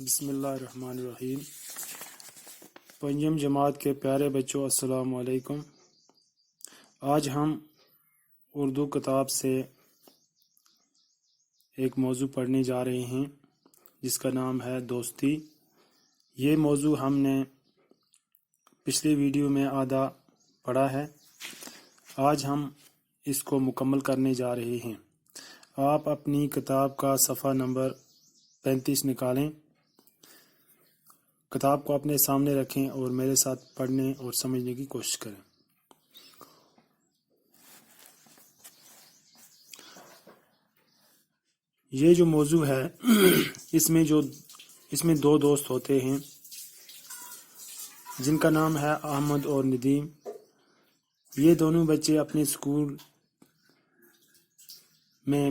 بسم اللہ الرحمن الرحیم۔ پنجم جماعت کے پیارے بچوں، السلام علیکم۔ آج ہم اردو کتاب سے ایک موضوع پڑھنے جا رہے ہیں جس کا نام ہے دوستی۔ یہ موضوع ہم نے پچھلی ویڈیو میں آدھا پڑھا ہے، آج ہم اس کو مکمل کرنے جا رہے ہیں۔ آپ اپنی کتاب کا صفحہ نمبر 35 نکالیں، کتاب کو اپنے سامنے رکھیں اور میرے ساتھ پڑھنے اور سمجھنے کی کوشش کریں۔ یہ جو موضوع ہے اس میں دو دوست ہوتے ہیں جن کا نام ہے احمد اور ندیم۔ یہ دونوں بچے اپنے اسکول میں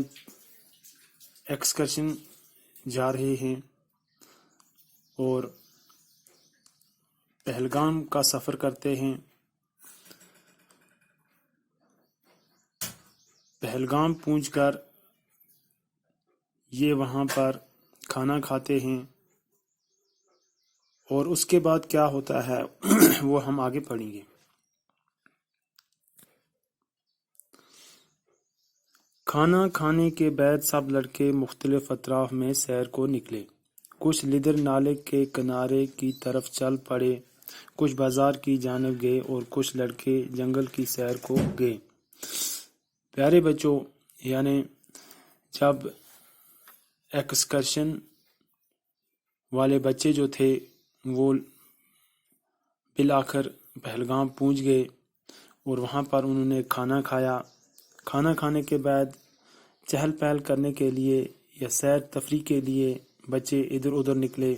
ایکسکرشن جا رہے ہیں اور پہلگام کا سفر کرتے ہیں۔ پہلگام پہنچ کر یہ وہاں پر کھانا کھاتے ہیں اور اس کے بعد کیا ہوتا ہے وہ ہم آگے پڑھیں گے۔ کھانا کھانے کے بعد سب لڑکے مختلف اطراف میں سیر کو نکلے۔ کچھ لدر نالے کے کنارے کی طرف چل پڑے، کچھ بازار کی جانب گئے اور کچھ لڑکے جنگل کی سیر کو گئے۔ پیارے بچوں، یعنی جب ایکسکرشن والے بچے جو تھے وہ بالآخر پہلگام پہنچ گئے اور وہاں پر انہوں نے کھانا کھایا۔ کھانا کھانے کے بعد چہل پہل کرنے کے لیے یا سیر تفریح کے لیے بچے ادھر ادھر نکلے۔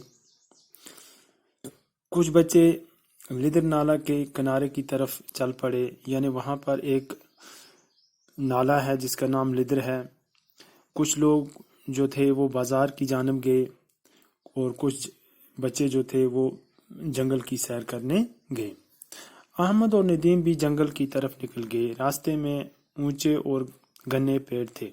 کچھ بچے لدر نالہ کے کنارے کی طرف چل پڑے، یعنی وہاں پر ایک نالہ ہے جس کا نام لدر ہے۔ کچھ لوگ جو تھے وہ بازار کی جانب گئے اور کچھ بچے جو تھے وہ جنگل کی سیر کرنے گئے۔ احمد اور ندیم بھی جنگل کی طرف نکل گئے۔ راستے میں اونچے اور گھنے پیڑ تھے۔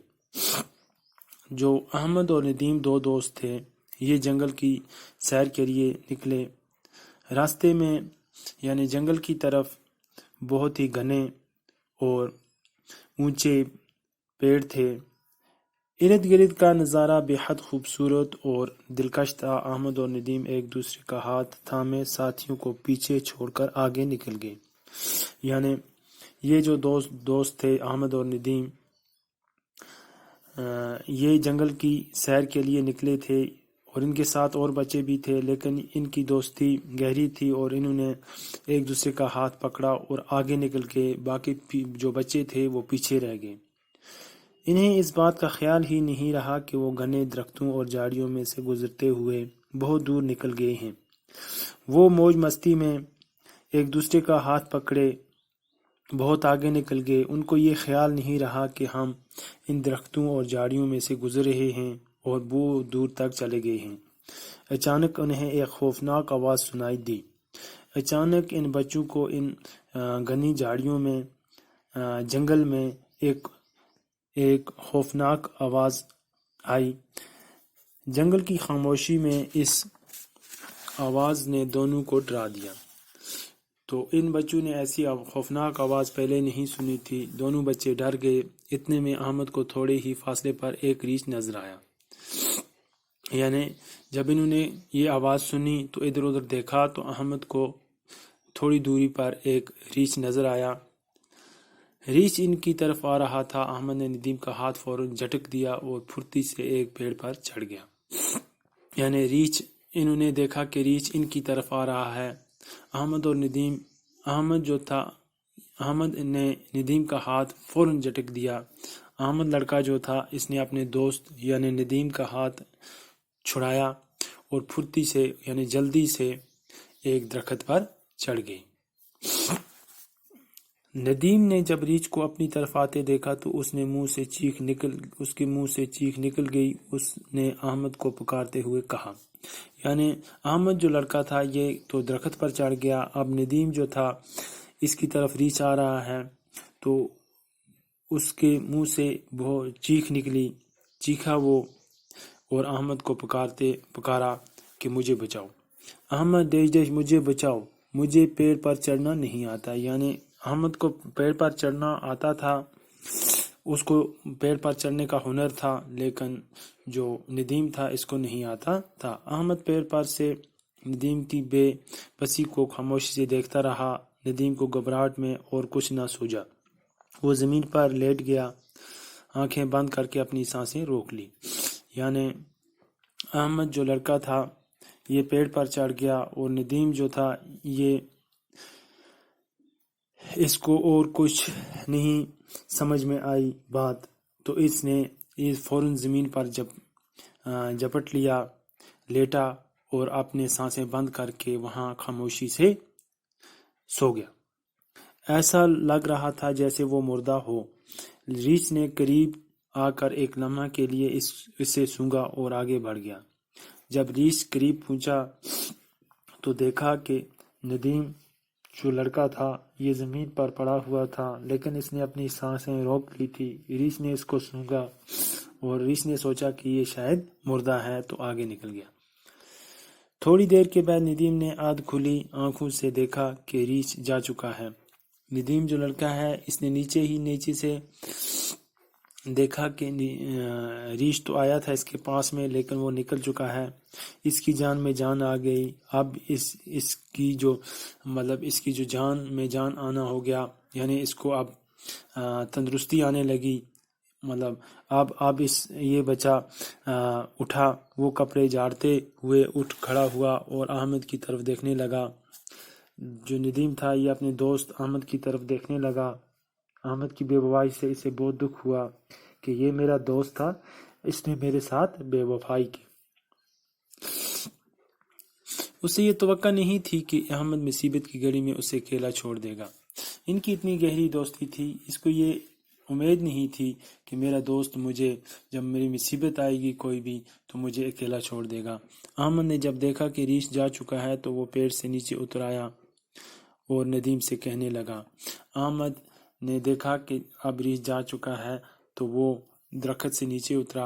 جو احمد اور ندیم دو دوست تھے یہ جنگل کی سیر کے لیے نکلے۔ راستے میں یعنی جنگل کی طرف بہت ہی گھنے اور اونچے پیڑ تھے۔ ارد گرد کا نظارہ بے حد خوبصورت اور دلکش تھا۔ احمد اور ندیم ایک دوسرے کا ہاتھ تھامے ساتھیوں کو پیچھے چھوڑ کر آگے نکل گئے۔ یعنی یہ جو دوست تھے احمد اور ندیم، یہ جنگل کی سیر کے لیے نکلے تھے اور ان کے ساتھ اور بچے بھی تھے، لیکن ان کی دوستی گہری تھی اور انہوں نے ایک دوسرے کا ہاتھ پکڑا اور آگے نکل کے باقی جو بچے تھے وہ پیچھے رہ گئے۔ انہیں اس بات کا خیال ہی نہیں رہا کہ وہ گھنے درختوں اور جھاڑیوں میں سے گزرتے ہوئے بہت دور نکل گئے ہیں۔ وہ موج مستی میں ایک دوسرے کا ہاتھ پکڑے بہت آگے نکل گئے۔ ان کو یہ خیال نہیں رہا کہ ہم ان درختوں اور جھاڑیوں میں سے گزر رہے ہیں اور بہت دور تک چلے گئے ہیں۔ اچانک انہیں ایک خوفناک آواز سنائی دی۔ اچانک ان بچوں کو ان گھنی جھاڑیوں میں جنگل میں ایک خوفناک آواز آئی۔ جنگل کی خاموشی میں اس آواز نے دونوں کو ڈرا دیا۔ تو ان بچوں نے ایسی خوفناک آواز پہلے نہیں سنی تھی۔ دونوں بچے ڈر گئے۔ اتنے میں احمد کو تھوڑے ہی فاصلے پر ایک ریچھ نظر آیا۔ یعنی جب انہوں نے یہ آواز سنی تو ادھر ادھر دیکھا تو احمد کو تھوڑی دوری پر ایک ریچھ نظر آیا۔ ریچھ ان کی طرف آ رہا تھا۔ احمد نے ندیم کا ہاتھ فوراً جھٹک دیا اور پھرتی سے ایک پیڑ پر چڑھ گیا۔ یعنی انہوں نے دیکھا کہ ریچھ ان کی طرف آ رہا ہے۔ احمد نے ندیم کا ہاتھ فوراً جھٹک دیا۔ احمد لڑکا جو تھا اس نے اپنے دوست یعنی ندیم کا ہاتھ چھڑایا اور پھرتی سے یعنی جلدی سے ایک درخت پر چڑھ گئی۔ ندیم نے جب ریچھ کو اپنی طرف آتے دیکھا تو اس کے منہ سے چیخ نکل گئی۔ اس نے احمد کو پکارتے ہوئے کہا، یعنی احمد جو لڑکا تھا یہ تو درخت پر چڑھ گیا، اب ندیم جو تھا اس کی طرف ریچھ آ رہا ہے تو اس کے منہ سے بہت چیخ نکلی۔ چیخا وہ اور احمد کو پکارا کہ مجھے بچاؤ۔ احمد ڈیش ڈیش مجھے بچاؤ، مجھے پیڑ پر چڑھنا نہیں آتا۔ یعنی احمد کو پیڑ پر چڑھنا آتا تھا، اس کو پیڑ پر چڑھنے کا ہنر تھا، لیکن جو ندیم تھا اس کو نہیں آتا تھا۔ احمد پیڑ پر سے ندیم کی بے بسی کو خاموشی سے دیکھتا رہا۔ ندیم کو گھبراہٹ میں اور کچھ نہ سوجا، وہ زمین پر لیٹ گیا، آنکھیں بند کر کے اپنی سانسیں روک لی۔ یعنی احمد جو لڑکا تھا یہ پیڑ پر چڑھ گیا، اور ندیم جو تھا یہ اس کو اور کچھ نہیں سمجھ میں آئی بات، تو اس نے فوراً زمین پر جپٹ لیا، لیٹا اور اپنے سانسیں بند کر کے وہاں خاموشی سے سو گیا۔ ایسا لگ رہا تھا جیسے وہ مردہ ہو۔ ریچھ نے قریب آ کر ایک لمحہ کے لیے اسے سونگھا اور آگے بڑھ گیا۔ جب ریچھ قریب پہنچا تو دیکھا کہ ندیم جو لڑکا تھا یہ زمین پر پڑا ہوا تھا، لیکن اس نے اپنی سانسیں روک لی تھی۔ ریچھ نے اس کو سونگھا اور ریچھ نے سوچا کہ یہ شاید مردہ ہے، تو آگے نکل گیا۔ تھوڑی دیر کے بعد ندیم نے آدھ کھلی آنکھوں سے دیکھا کہ ریچھ جا چکا ہے۔ ندیم جو لڑکا ہے اس نے نیچے سے دیکھا کہ ریچھ تو آیا تھا اس کے پاس میں، لیکن وہ نکل چکا ہے، اس کی جان میں جان آ گئی۔ اب اس کی جو جان میں جان آنا ہو گیا، یعنی اس کو اب تندرستی آنے لگی۔ اب یہ بچہ اٹھا، وہ کپڑے جھاڑتے ہوئے اٹھ کھڑا ہوا اور احمد کی طرف دیکھنے لگا۔ جو ندیم تھا یہ اپنے دوست احمد کی طرف دیکھنے لگا۔ احمد کی بے وفائی سے اسے بہت دکھ ہوا کہ یہ میرا دوست تھا، اس نے میرے ساتھ بے وفائی کی۔ اسے یہ توقع نہیں تھی کہ احمد مصیبت کی گھڑی میں اسے اکیلا چھوڑ دے گا۔ ان کی اتنی گہری دوستی تھی، اس کو یہ امید نہیں تھی کہ میرا دوست مجھے جب میری مصیبت آئے گی کوئی بھی تو مجھے اکیلا چھوڑ دے گا۔ احمد نے جب دیکھا کہ ریچھ جا چکا ہے تو وہ پیڑ سے نیچے اتر آیا اور ندیم سے کہنے لگا۔ احمد نے دیکھا کہ اب ریچھ جا چکا ہے تو وہ درخت سے نیچے اترا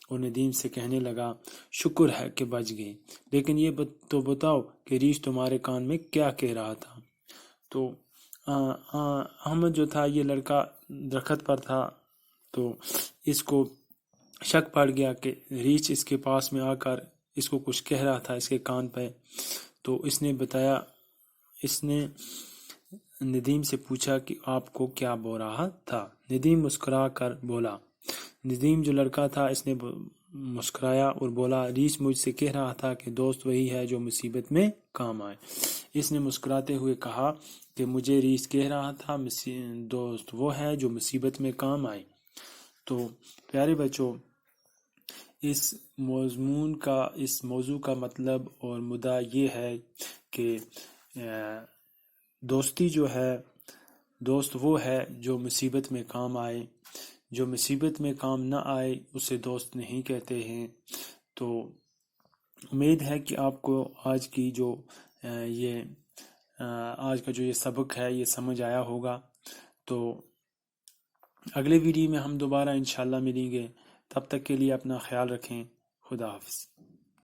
اور ندیم سے کہنے لگا، شکر ہے کہ بچ گئے، لیکن یہ تو بتاؤ کہ ریچھ تمہارے کان میں کیا کہہ رہا تھا؟ تو احمد جو تھا یہ لڑکا درخت پر تھا، تو اس کو شک پڑ گیا کہ ریچھ اس کے پاس میں آ کر اس کو کچھ کہہ رہا تھا اس کے کان پہ۔ تو اس نے بتایا، اس نے ندیم سے پوچھا کہ آپ کو کیا بول رہا تھا؟ ندیم مسکرا کر بولا۔ ندیم جو لڑکا تھا اس نے مسکرایا اور بولا، ریچھ مجھ سے کہہ رہا تھا کہ دوست وہی ہے جو مصیبت میں کام آئے۔ اس نے مسکراتے ہوئے کہا کہ مجھے ریچھ کہہ رہا تھا دوست وہ ہے جو مصیبت میں کام آئے۔ تو پیارے بچوں، اس موضوع کا مطلب اور مدعا یہ ہے کہ دوستی جو ہے، دوست وہ ہے جو مصیبت میں کام آئے، جو مصیبت میں کام نہ آئے اسے دوست نہیں کہتے ہیں۔ تو امید ہے کہ آپ کو آج کا جو یہ سبق ہے یہ سمجھ آیا ہوگا۔ تو اگلے ویڈیو میں ہم دوبارہ انشاءاللہ ملیں گے، تب تک کے لیے اپنا خیال رکھیں۔ خدا حافظ۔